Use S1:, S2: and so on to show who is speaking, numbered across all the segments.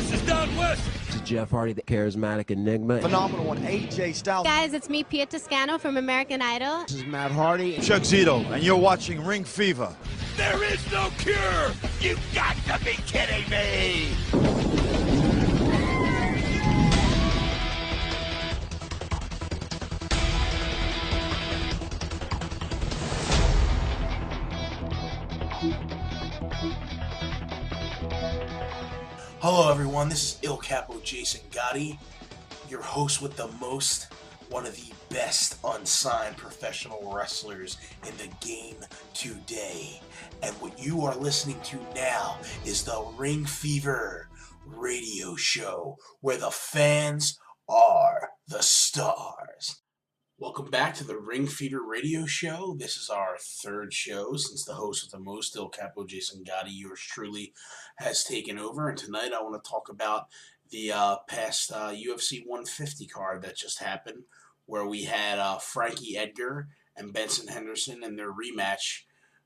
S1: Best is down west.
S2: To Jeff Hardy, the charismatic enigma.
S3: Phenomenal one, AJ Styles.
S4: Guys, it's me, Pia Toscano from American Idol.
S3: This is Matt Hardy.
S5: Chuck Zito, and you're watching Ring Fever.
S1: There is no cure. You got to be kidding me.
S6: Hello everyone, this is Il Capo Jason Gotti, your host with the most, one of the best unsigned professional wrestlers in the game today. And what you are listening to now is the Ring Fever radio show, where the fans are the stars. Welcome back to the Ring Fever radio show. This is our third show since the host with the most, Il Capo Jason Gotti, yours truly, has taken over. And tonight I want to talk about the past UFC 150 card that just happened, where we had Frankie Edgar and Benson Henderson in their rematch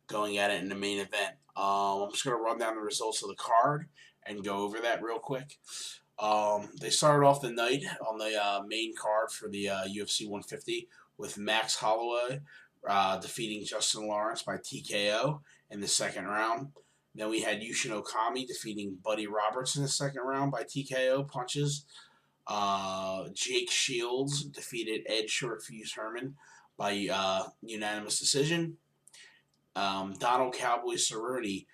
S6: going at it in the main event. I'm just going to run down the results of the card and go over that real quick. They started off the night on the main card for the UFC 150 with Max Holloway defeating Justin Lawrence by TKO in the second round. Then we had Yushin Okami defeating Buddy Roberts in the second round by TKO punches. Jake Shields defeated Ed Shortfuse Herman by unanimous decision. Donald Cowboy Cerrone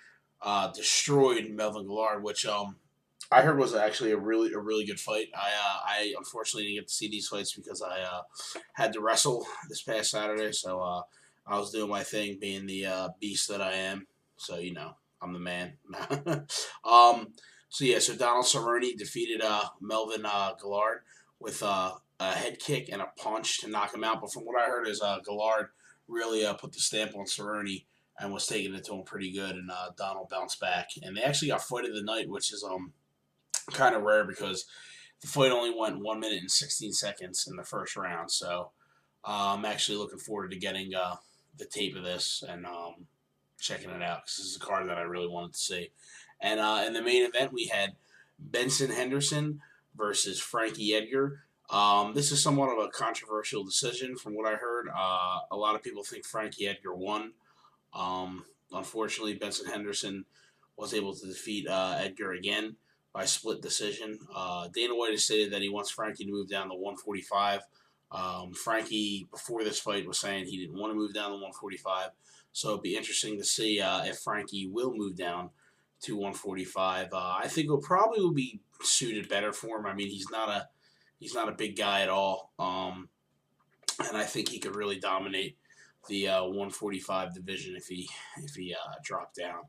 S6: destroyed Melvin Guillard, which I heard was actually a really good fight. I unfortunately didn't get to see these fights because I had to wrestle this past Saturday, so I was doing my thing, being the beast that I am. So I'm the man. So Donald Cerrone defeated Melvin Guillard with a head kick and a punch to knock him out. But from what I heard is Guillard really put the stamp on Cerrone and was taking it to him pretty good, and Donald bounced back. And they actually got fight of the night, which is kind of rare because the fight only went 1 minute and 16 seconds in the first round. So I'm actually looking forward to getting the tape of this and checking it out, because this is a card that I really wanted to see. And in the main event, we had Benson Henderson versus Frankie Edgar. This is somewhat of a controversial decision from what I heard. A lot of people think Frankie Edgar won. Unfortunately, Benson Henderson was able to defeat Edgar again by split decision. Dana White has stated that he wants Frankie to move down to 145. Frankie, before this fight, was saying he didn't want to move down to 145. So it'd be interesting to see if Frankie will move down to 145. I think it probably will be suited better for him. I mean, he's not a big guy at all, and I think he could really dominate the 145 division if he dropped down.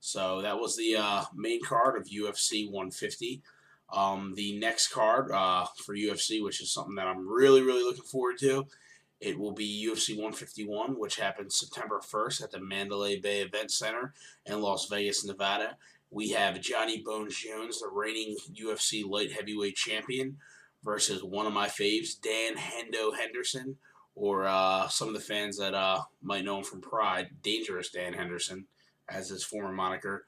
S6: So that was the main card of UFC 150. The next card for UFC, which is something that I'm really looking forward to, it will be UFC 151, which happens September 1st at the Mandalay Bay Event Center in Las Vegas, Nevada. We have Johnny Bones Jones, the reigning UFC light heavyweight champion, versus one of my faves, Dan Hendo Henderson, or some of the fans that might know him from Pride, Dangerous Dan Henderson, as his former moniker.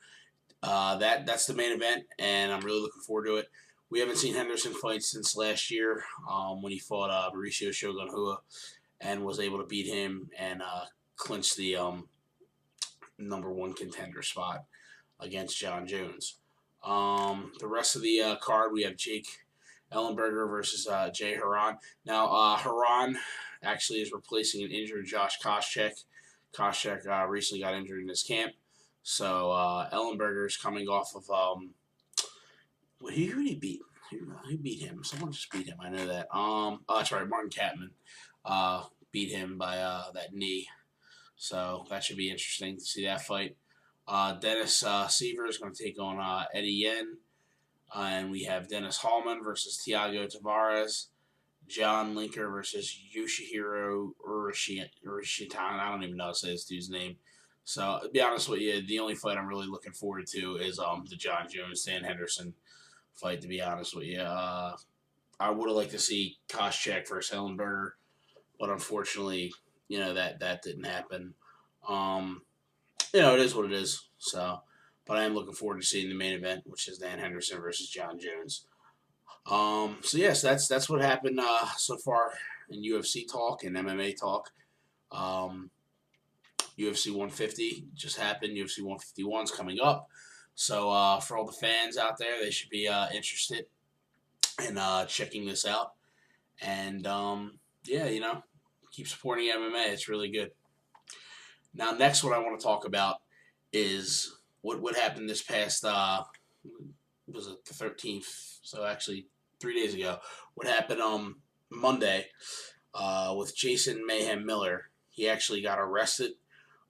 S6: That's the main event, and I'm really looking forward to it. We haven't seen Henderson fight since last year when he fought Mauricio Shogun Rua and was able to beat him and clinch the number one contender spot against John Jones. The rest of the card, we have Jake Ellenberger versus Jay Haran. Now, Haran actually is replacing an injured Josh Koscheck. Koscheck recently got injured in his camp. So Ellenberger is coming off of who did he beat? Who beat him? Someone just beat him. I know that. That's right. Martin Kaplan beat him by that knee. So that should be interesting to see that fight. Dennis Seaver is going to take on Eddie Yen. And we have Dennis Hallman versus Thiago Tavares. John Linker versus Yoshihiro Urishitan. I don't even know how to say this dude's name. So, to be honest with you, the only fight I'm really looking forward to is the John Jones, Dan Henderson fight, to be honest with you. I would have liked to see Koscheck versus Ellenberger, but unfortunately, that didn't happen. It is what it is. So, but I am looking forward to seeing the main event, which is Dan Henderson versus John Jones. So yes, that's what happened so far in UFC talk and MMA talk. UFC 150 just happened. UFC 151 is coming up. So for all the fans out there, they should be interested in checking this out. And yeah, keep supporting MMA. It's really good. Now, next, what I want to talk about is what happened this past was it the 13th? So actually, 3 days ago. What happened on Monday with Jason Mayhem Miller? He actually got arrested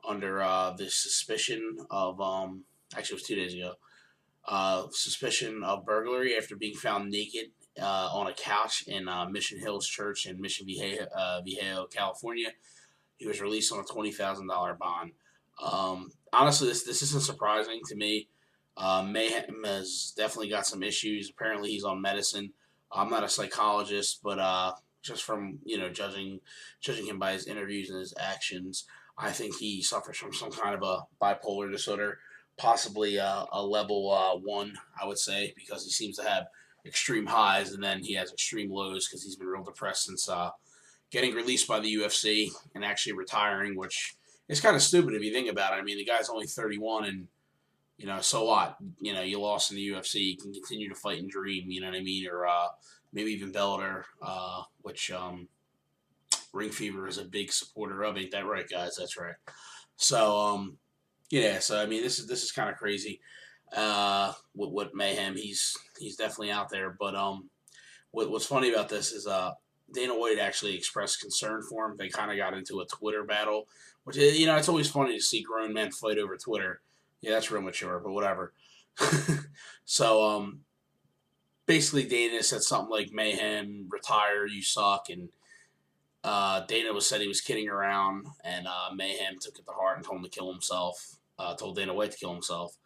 S6: under the suspicion of actually it was 2 days ago. Suspicion of burglary after being found naked on a couch in Mission Hills Church in Mission Viejo, California. He was released on a $20,000 bond. Honestly, this isn't surprising to me. Mayhem has definitely got some issues. Apparently, he's on medicine. I'm not a psychologist, but just from judging him by his interviews and his actions, I think he suffers from some kind of a bipolar disorder, possibly a level 1, I would say, because he seems to have extreme highs and then he has extreme lows because he's been real depressed since getting released by the UFC and actually retiring, which is kind of stupid if you think about it. I mean, the guy's only 31 and, so what? You lost in the UFC. You can continue to fight and dream, you know what I mean? Or maybe even Bellator, which Ring Fever is a big supporter of. Ain't that right, guys? That's right. So, yeah, so, I mean, this is kind of crazy. With Mayhem, he's definitely out there. But what's funny about this is Dana White actually expressed concern for him. They kind of got into a Twitter battle, which, it's always funny to see grown men fight over Twitter. Yeah, that's real mature, but whatever. So, basically Dana said something like, Mayhem, retire, you suck, and Dana said he was kidding around, and Mayhem took it to heart and told him to kill himself, told Dana White to kill himself,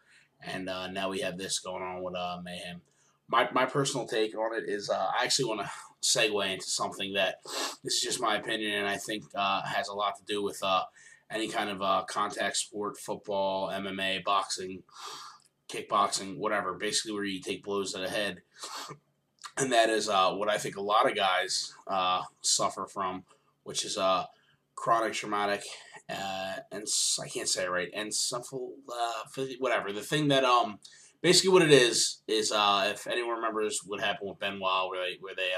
S6: and now we have this going on with Mayhem. My personal take on it is I actually want to segue into something that, this is just my opinion, and I think has a lot to do with any kind of contact sport, football, MMA, boxing, kickboxing, whatever, basically where you take blows to the head. And that is what I think a lot of guys suffer from, which is chronic traumatic, and I can't say it right, whatever. The thing that basically what it is if anyone remembers what happened with Benoit, where they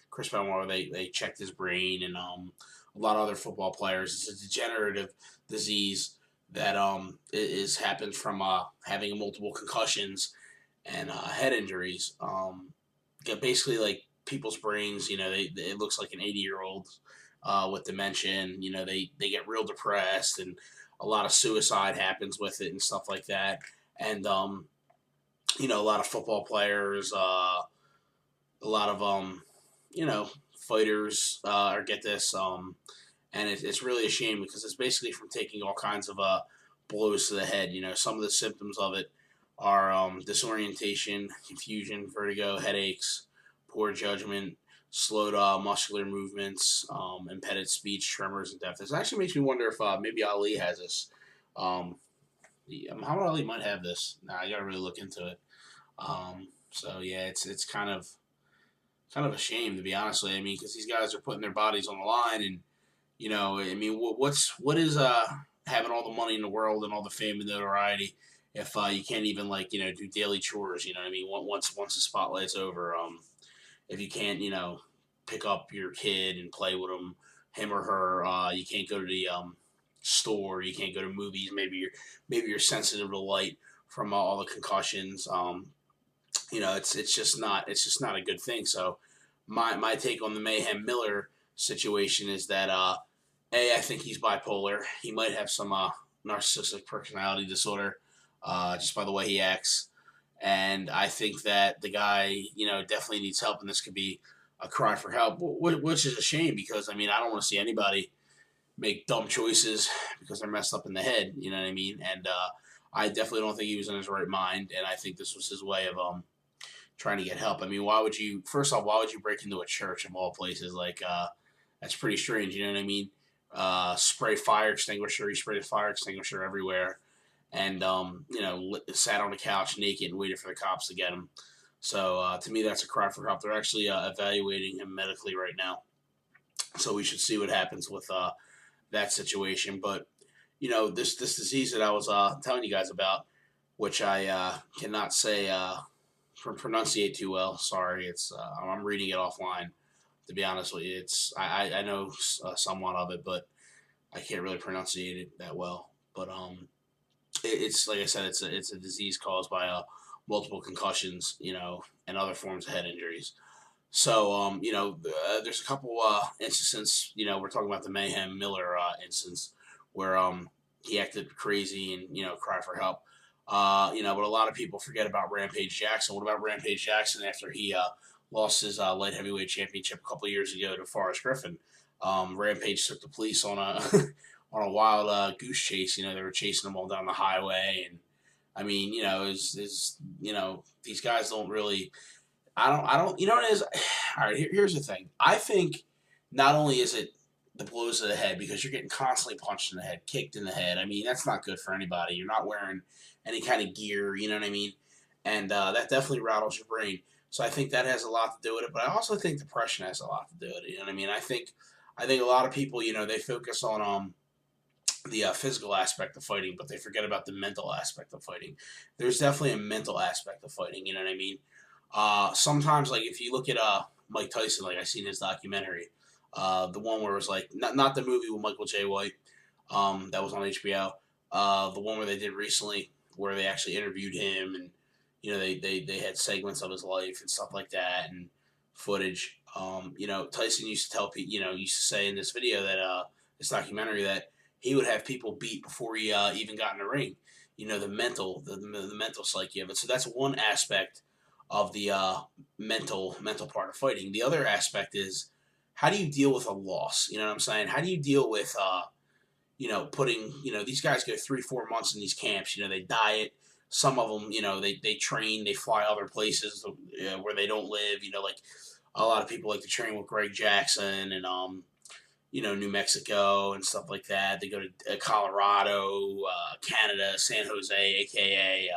S6: Chris Benoit, where they checked his brain, and a lot of other football players. It's a degenerative disease that happens from having multiple concussions and head injuries. Basically, like, people's brains, it looks like an 80-year-old with dementia, and, they get real depressed, and a lot of suicide happens with it and stuff like that. And, a lot of football players, a lot of, fighters get this, and it's really a shame because it's basically from taking all kinds of blows to the head. Some of the symptoms of it are disorientation, confusion, vertigo, headaches, poor judgment, slowed muscular movements, impeded speech, tremors, and deafness. It actually makes me wonder if maybe Ali has this. Muhammad Ali might have this. I gotta really look into it. So yeah, it's kind of a shame, to be honest with you. I mean, because these guys are putting their bodies on the line, and what is having all the money in the world and all the fame and notoriety if you can't even do daily chores? You know what I mean? Once the spotlight's over, if you can't pick up your kid and play with him or her, you can't go to the store, you can't go to movies. Maybe you're sensitive to light from all the concussions. It's just not a good thing. So my take on the Mayhem Miller situation is that I think he's bipolar. He might have some narcissistic personality disorder, just by the way he acts. And I think that the guy, definitely needs help, and this could be a cry for help, which is a shame because, I don't want to see anybody make dumb choices because they're messed up in the head, you know what I mean? And I definitely don't think he was in his right mind, and I think this was his way of trying to get help. Why would you break into a church of all places? That's pretty strange, you know what I mean? Spray fire extinguisher, he sprayed a fire extinguisher everywhere. and sat on the couch naked and waited for the cops to get him. So to me, that's a cry for help. They're actually evaluating him medically right now, so we should see what happens with that situation. But this disease that I was telling you guys about, which I cannot say pronunciate too well. Sorry, it's I'm reading it offline. To be honest with you, I know somewhat of it, but I can't really pronunciate it that well. But it's like I said, it's a disease caused by multiple concussions, and other forms of head injuries. So there's a couple instances. We're talking about the Mayhem Miller instance where he acted crazy and cried for help. But a lot of people forget about Rampage Jackson. What about Rampage Jackson after he lost his light heavyweight championship a couple of years ago to Forrest Griffin? Rampage took the police on a on a wild goose chase. They were chasing them all down the highway, and I mean, these guys don't really. I don't. You know what it is? All right. Here's the thing. I think not only is it the blows to the head, because you're getting constantly punched in the head, kicked in the head. I mean, that's not good for anybody. You're not wearing any kind of gear. You know what I mean? And that definitely rattles your brain. So I think that has a lot to do with it. But I also think depression has a lot to do with it. You know what I mean? I think a lot of people, they focus on the physical aspect of fighting, but they forget about the mental aspect of fighting. There's definitely a mental aspect of fighting. You know what I mean? Sometimes, like, if you look at Mike Tyson, like I seen his documentary, the one where it was like not the movie with Michael J. White, that was on HBO. The one where they did recently, where they actually interviewed him, and they had segments of his life and stuff like that, and footage. Tyson used to tell people, used to say in this video that this documentary that he would have people beat before he even got in the ring. The mental psyche of it. So that's one aspect of the mental part of fighting. The other aspect is, how do you deal with a loss? You know what I'm saying? How do you deal with putting, these guys go 3-4 months in these camps. They diet. Some of them, they train, they fly other places where they don't live. Like a lot of people like to train with Greg Jackson and New Mexico and stuff like that. They go to Colorado, Canada, San Jose, aka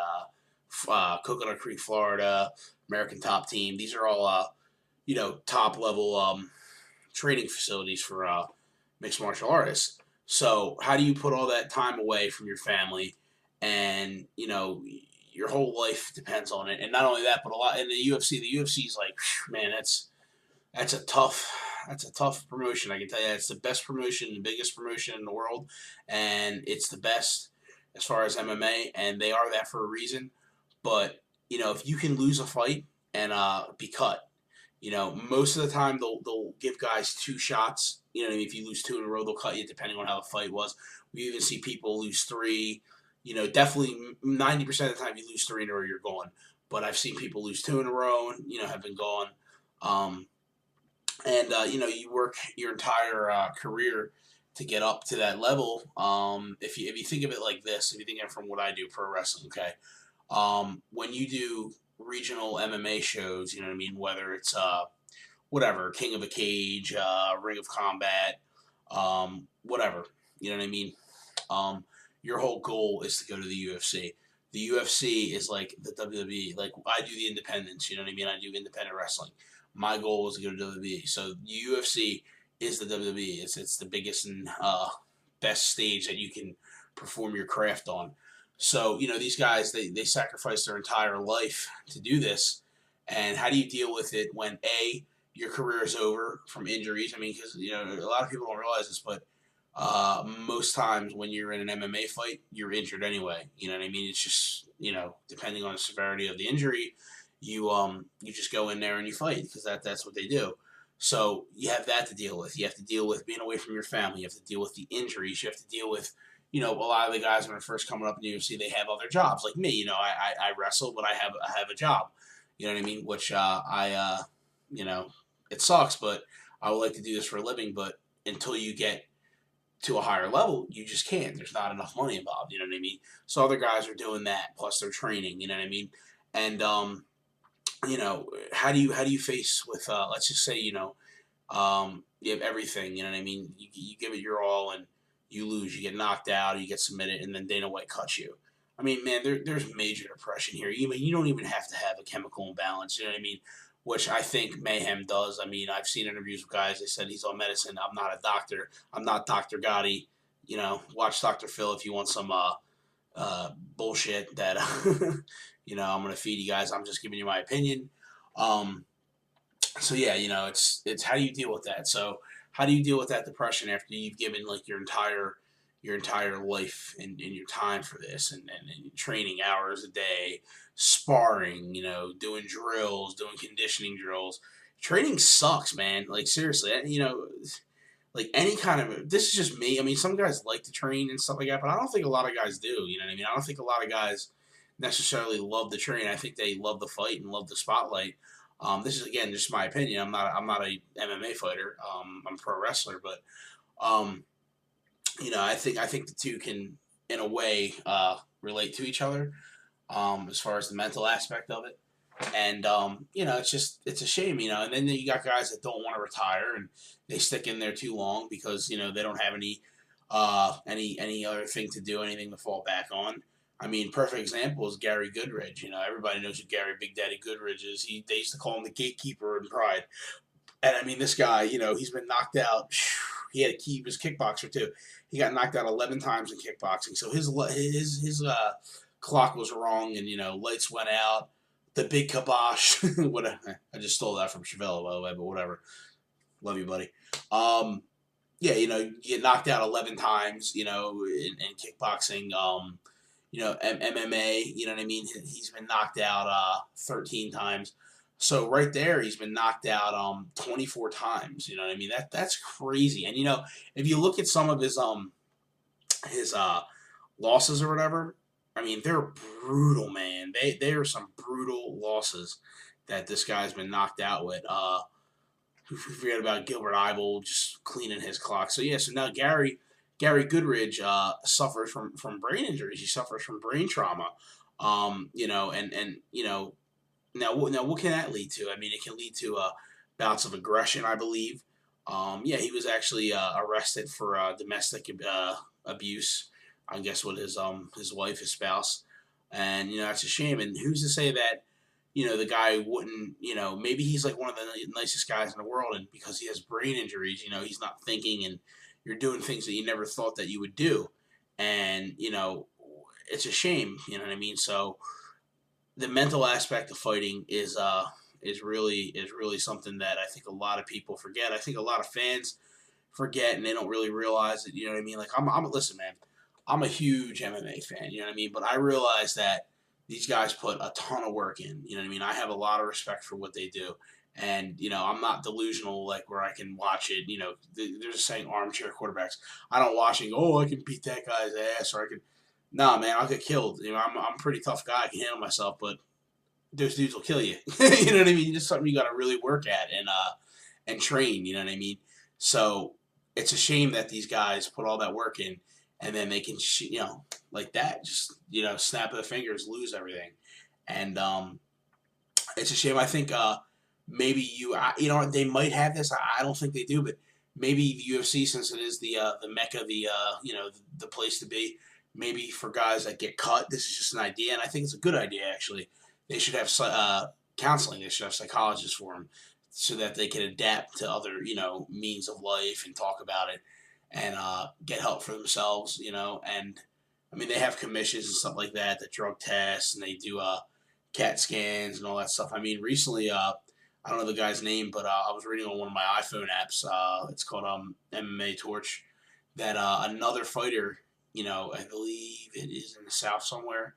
S6: Coconut Creek, Florida, American Top Team. These are all top level training facilities for mixed martial artists. So how do you put all that time away from your family, and your whole life depends on it? And not only that, but a lot in the UFC. The UFC is like, man, that's a tough promotion. I can tell you, it's the best promotion, the biggest promotion in the world, and it's the best as far as MMA, and they are that for a reason. But if you can lose a fight and be cut, most of the time they'll give guys 2 shots. If you lose 2 in a row, they'll cut you depending on how the fight was. We even see people lose 3. Definitely 90% of the time you lose 3 in a row, you're gone. But I've seen people lose 2 in a row and have been gone. You work your entire career to get up to that level. If you think of it like this, if you think of it from what I do, pro wrestling, okay. When you do regional MMA shows, you know what I mean, whether it's whatever, King of a Cage, Ring of Combat, whatever, you know what I mean. Your whole goal is to go to the UFC. The UFC is like the WWE. Like, I do the independents, you know what I mean. I do independent wrestling. My goal is to go to WWE. So the UFC is the WWE. It's the biggest and best stage that you can perform your craft on. So, these guys, they sacrifice their entire life to do this. And how do you deal with it when, A, your career is over from injuries? I mean, because, a lot of people don't realize this, but most times when you're in an MMA fight, you're injured anyway. You know what I mean? It's just, depending on the severity of the injury, you just go in there and you fight, because that's what they do. So you have that to deal with. You have to deal with being away from your family. You have to deal with the injuries. You have to deal with, a lot of the guys when they're first coming up in the UFC, they have other jobs. Like me, I wrestle, but I have a job. You know what I mean? Which it sucks, but I would like to do this for a living. But until you get to a higher level, you just can't. There's not enough money involved. You know what I mean? So other guys are doing that, plus they're training. You know what I mean? And how do you face with let's just say you have everything. You know what I mean? You give it your all and you lose. You get knocked out. You get submitted, and then Dana White cuts you. I mean, man, there's major depression here. You don't even have to have a chemical imbalance. You know what I mean? Which I think Mayhem does. I mean, I've seen interviews with guys. They said he's on medicine. I'm not a doctor. I'm not Dr. Gotti. You know, watch Dr. Phil if you want some bullshit that you know, I'm gonna feed you guys. I'm just giving you my opinion. So yeah, you know, it's how do you deal with that? So how do you deal with that depression after you've given like your entire life and your time for this and training hours a day, sparring, you know, doing drills, doing conditioning drills. Training sucks, man. Like seriously, you know, like any kind of, this is just me. I mean, some guys like to train and stuff like that, but I don't think a lot of guys do. You know what I mean? I don't think a lot of guys necessarily love the train. I think they love the fight and love the spotlight. This is again just my opinion. I'm not a MMA fighter. I'm a pro wrestler, but you know, I think the two can in a way relate to each other as far as the mental aspect of it. And you know, it's a shame, you know. And then you got guys that don't want to retire and they stick in there too long because you know they don't have any other thing to do, anything to fall back on. I mean, perfect example is Gary Goodridge. You know, everybody knows who Gary Big Daddy Goodridge is. They used to call him the gatekeeper in Pride. And I mean, this guy, you know, he's been knocked out. He had he was a kickboxer too. He got knocked out 11 times in kickboxing. So his clock was wrong, and you know, lights went out. The big kibosh. I just stole that from Chevelle, by the way, but whatever. Love you, buddy. Yeah, you know, you get knocked out 11 times, you know, in kickboxing. You know, MMA, you know what I mean? He's been knocked out 13 times. So right there, he's been knocked out 24 times. You know what I mean? That's crazy. And you know, if you look at some of his losses or whatever, I mean, they're brutal, man. They are some brutal losses that this guy's been knocked out with. We forget about Gilbert Ibel just cleaning his clock. So yeah, so now Gary Goodridge suffers from brain injuries. He suffers from brain trauma. You know, and you know, now what can that lead to? I mean, it can lead to bouts of aggression, I believe. Yeah, he was actually arrested for domestic abuse, I guess, with his wife, his spouse, and you know that's a shame. And who's to say that you know the guy wouldn't, you know, maybe he's like one of the nicest guys in the world, and because he has brain injuries, you know, he's not thinking, and you're doing things that you never thought that you would do, and you know, it's a shame. You know what I mean? So the mental aspect of fighting is really something that I think a lot of people forget. I think a lot of fans forget, and they don't really realize it. You know what I mean? Like listen, man, I'm a huge MMA fan. You know what I mean? But I realize that these guys put a ton of work in. You know what I mean? I have a lot of respect for what they do. And, you know, I'm not delusional like where I can watch it. You know, there's a saying, armchair quarterbacks. I don't watch and go, oh, I can beat that guy's ass, or I can. Nah, man, I'll get killed. You know, I'm a pretty tough guy. I can handle myself, but those dudes will kill you. You know what I mean? It's something you got to really work at and train. You know what I mean? So it's a shame that these guys put all that work in, and then they can, you know, like that, just, you know, snap of the fingers, lose everything. And it's a shame. I think maybe you know, they might have this. I don't think they do, but maybe the UFC, since it is the mecca, you know, the place to be. Maybe for guys that get cut, this is just an idea, and I think it's a good idea, actually. They should have counseling. They should have psychologists for them so that they can adapt to other, you know, means of life and talk about it and get help for themselves, you know. And, I mean, they have commissions and stuff like that drug tests, and they do CAT scans and all that stuff. I mean, recently, I don't know the guy's name, but I was reading on one of my iPhone apps. It's called MMA Torch, that another fighter, you know, I believe it is in the South somewhere.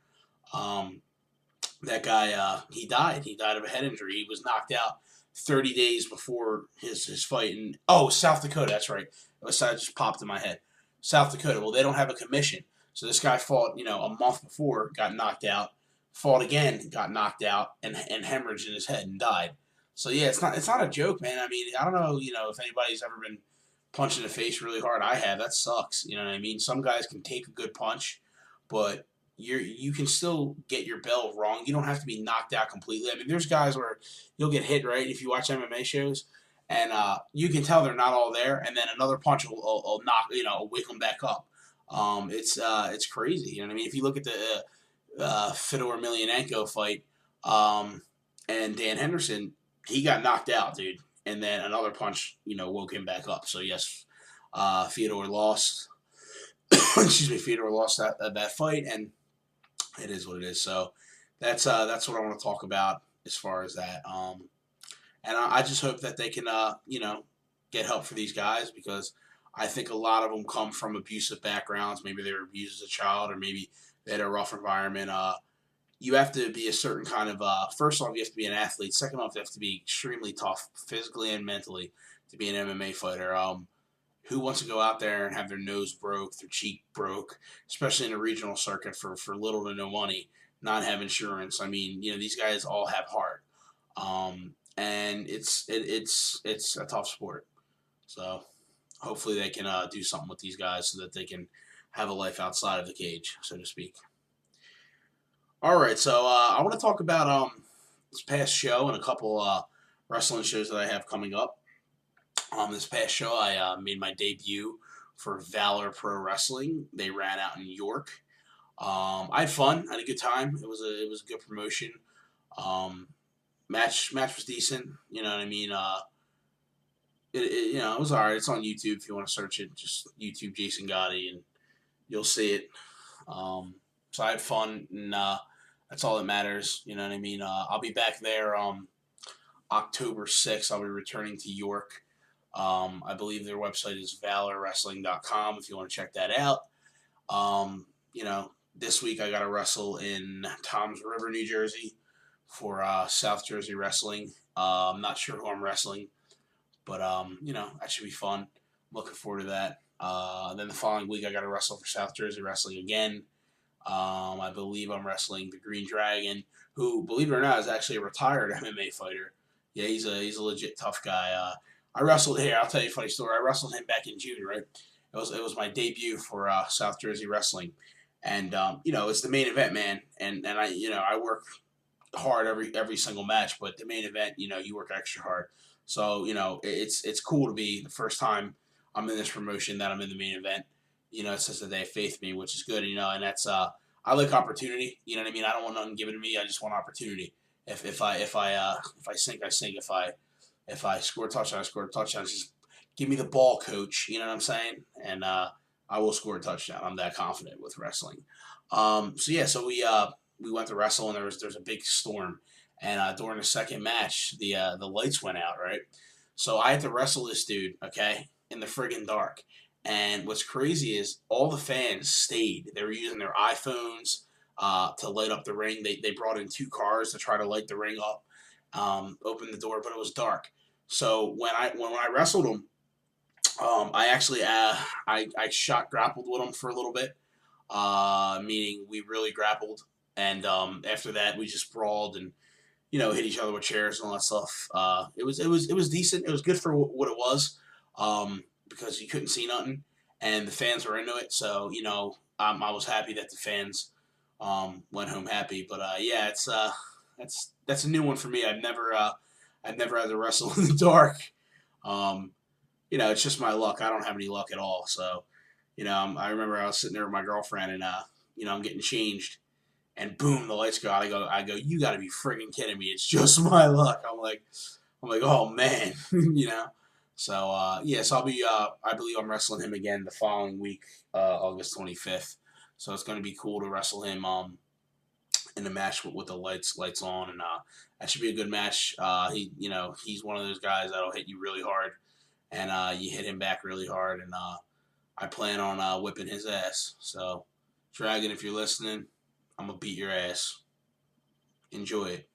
S6: That guy, he died. He died of a head injury. He was knocked out 30 days before his fight. And South Dakota, that's right. That just popped in my head. South Dakota. Well, they don't have a commission. So this guy fought, you know, a month before, got knocked out, fought again, got knocked out, and hemorrhaged in his head and died. So yeah, it's not a joke, man. I mean, I don't know, you know, if anybody's ever been punched in the face really hard. I have. That sucks. You know what I mean? Some guys can take a good punch, but you can still get your bell wrong. You don't have to be knocked out completely. I mean, there's guys where you'll get hit, right? If you watch MMA shows, and you can tell they're not all there, and then another punch will knock, you know, wake them back up. It's crazy. You know what I mean? If you look at Fedor Emelianenko fight, and Dan Henderson, he got knocked out, dude, and then another punch, woke him back up. So yes, Fedor lost. Excuse me, Fedor lost that fight, and it is what it is. So that's what I want to talk about as far as that. And I just hope that they can, get help for these guys, because I think a lot of them come from abusive backgrounds. Maybe they were abused as a child, or maybe they had a rough environment. You have to be a certain kind of, first off, you have to be an athlete. Second off, you have to be extremely tough physically and mentally to be an MMA fighter. Who wants to go out there and have their nose broke, their cheek broke, especially in a regional circuit for little to no money, not have insurance? I mean, these guys all have heart. And it's a tough sport. So hopefully they can do something with these guys so that they can have a life outside of the cage, so to speak. All right, so I want to talk about this past show and a couple wrestling shows that I have coming up. This past show, I made my debut for Valor Pro Wrestling. They ran out in New York. I had fun. I had a good time. It was a good promotion. Match was decent. You know what I mean? It was alright. It's on YouTube if you want to search it. Just YouTube Jason Gotti, and you'll see it. So I had fun, and that's all that matters. You know what I mean? I'll be back there October 6th. I'll be returning to York. I believe their website is valorwrestling.com if you want to check that out. This week I got to wrestle in Toms River, New Jersey for South Jersey Wrestling. I'm not sure who I'm wrestling, but that should be fun. I'm looking forward to that. Then the following week I got to wrestle for South Jersey Wrestling again. I believe I'm wrestling the Green Dragon, who, believe it or not, is actually a retired MMA fighter. Yeah, he's a legit tough guy. I wrestled here. I'll tell you a funny story. I wrestled him back in June, right? It was my debut for South Jersey Wrestling, and it's the main event, man. And I work hard every single match, but the main event, you work extra hard. So it's cool to be the first time I'm in this promotion that I'm in the main event. It says that they have faith in me, which is good. And that's I like opportunity. You know what I mean? I don't want nothing given to me. I just want opportunity. If I sink, I sink. If I score a touchdown, I score a touchdown. Just give me the ball, coach. You know what I'm saying? And I will score a touchdown. I'm that confident with wrestling. So we went to wrestle, and there's a big storm. And during the second match, the lights went out, right? So I had to wrestle this dude, okay, in the friggin' dark. And what's crazy is all the fans stayed. They were using their iPhones to light up the ring. They brought in 2 cars to try to light the ring up, open the door, but it was dark. So when I wrestled him, I actually I grappled with him for a little bit, meaning we really grappled. And after that, we just brawled and hit each other with chairs and all that stuff. It was decent. It was good for what it was. Because you couldn't see nothing, and the fans were into it. So I was happy that the fans went home happy. But it's that's a new one for me. I've never had to wrestle in the dark. It's just my luck. I don't have any luck at all. So I remember I was sitting there with my girlfriend, and I'm getting changed, and boom, the lights go out. I go, you got to be friggin' kidding me! It's just my luck. I'm like, oh man, So so I'll be I believe I'm wrestling him again the following week, August 25th. So it's going to be cool to wrestle him in the match with the lights on, and that should be a good match. He's one of those guys that'll hit you really hard, and you hit him back really hard, and I plan on whipping his ass. So Dragon, if you're listening, I'm gonna beat your ass. Enjoy it.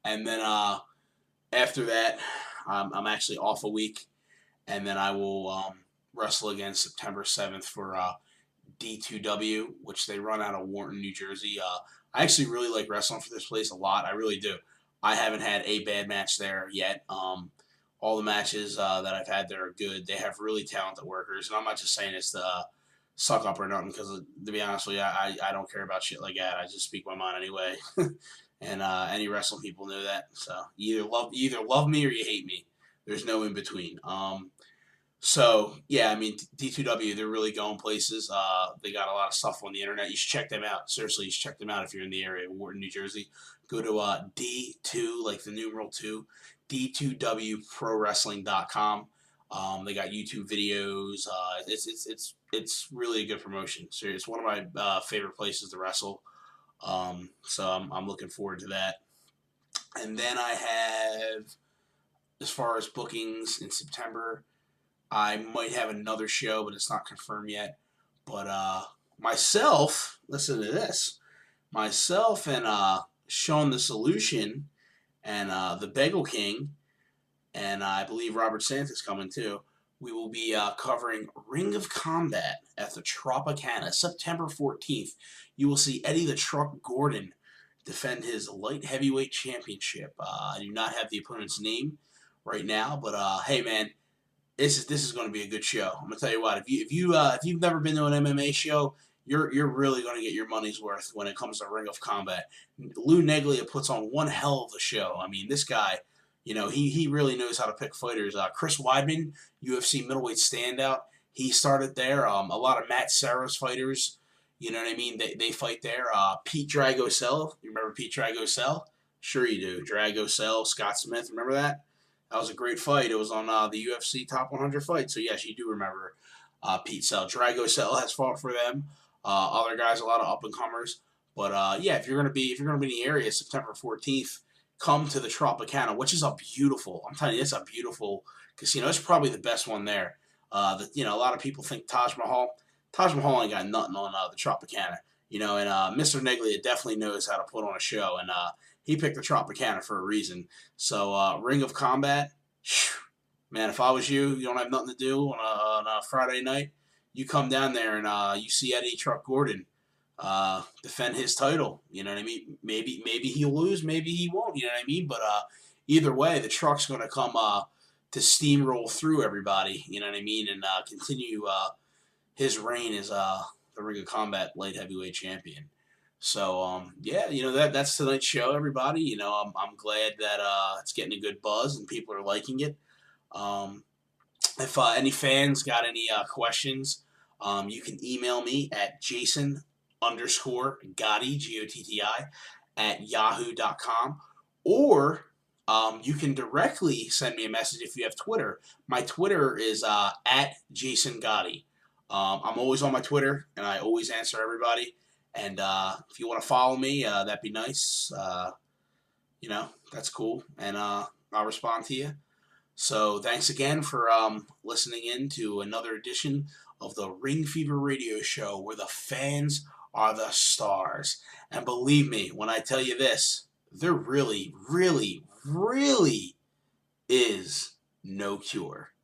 S6: And then after that, I'm actually off a week, and then I will wrestle again September 7th for D2W, which they run out of Warrenton, New Jersey. I actually really like wrestling for this place a lot. I really do. I haven't had a bad match there yet. All the matches that I've had there are good. They have really talented workers, and I'm not just saying this to suck up or nothing, because to be honest with you, I don't care about shit like that. I just speak my mind anyway. And any wrestling people know that. So you either love me or you hate me. There's no in between. So yeah, I mean D2W, they're really going places. They got a lot of stuff on the internet. You should check them out. Seriously, you should check them out if you're in the area, Wharton, New Jersey. Go to D2, like the numeral 2, D2WProWrestling.com. They got YouTube videos. It's really a good promotion. So it's one of my favorite places to wrestle. So I'm looking forward to that. And then I have, as far as bookings in September, I might have another show, but it's not confirmed yet. But myself, listen to this. Myself and Sean the Solution and the Bagel King, and I believe Robert Santa's coming too. We will be covering Ring of Combat at the Tropicana, September 14th. You will see Eddie the Truck Gordon defend his light heavyweight championship. I do not have the opponent's name right now, but hey man, this is going to be a good show. I'm gonna tell you what. If you've never been to an MMA show, you're really going to get your money's worth when it comes to Ring of Combat. Lou Neglia puts on one hell of a show. I mean, this guy, he really knows how to pick fighters. Chris Weidman, UFC middleweight standout, he started there. A lot of Matt Serra's fighters, you know what I mean? They fight there. Pete Dragosell, you remember Pete Dragosell? Sure you do. Dragosell, Scott Smith, remember that? That was a great fight. It was on the UFC Top 100 fight. So yes, you do remember Pete Sell. Dragosell has fought for them. Other guys, a lot of up and comers. But yeah, if you're gonna be in the area September 14th, come to the Tropicana, which is a beautiful. I'm telling you, it's a beautiful casino. It's probably the best one there. A lot of people think Taj Mahal. Taj Mahal ain't got nothing on the Tropicana. And Mr. Neglia definitely knows how to put on a show, and he picked the Tropicana for a reason. So Ring of Combat, man, if I was you, you don't have nothing to do on a Friday night, you come down there and you see Eddie Truck Gordon defend his title. You know what I mean? Maybe he'll lose, maybe he won't. You know what I mean? But either way, the Truck's going to come to steamroll through everybody. You know what I mean? And continue his reign as the Ring of Combat light heavyweight champion. So yeah, that's tonight's show, everybody. I'm glad that it's getting a good buzz and people are liking it. If any fans got any questions, you can email me at Jason_Gotti, Gotti, at yahoo.com, or you can directly send me a message if you have Twitter. My Twitter is at Jason Gotti. I'm always on my Twitter, and I always answer everybody. And if you want to follow me, that'd be nice. That's cool. And I'll respond to you. So thanks again for listening in to another edition of the Ring Fever Radio Show, where the fans are the stars. And believe me when I tell you this, there really, really, really is no cure.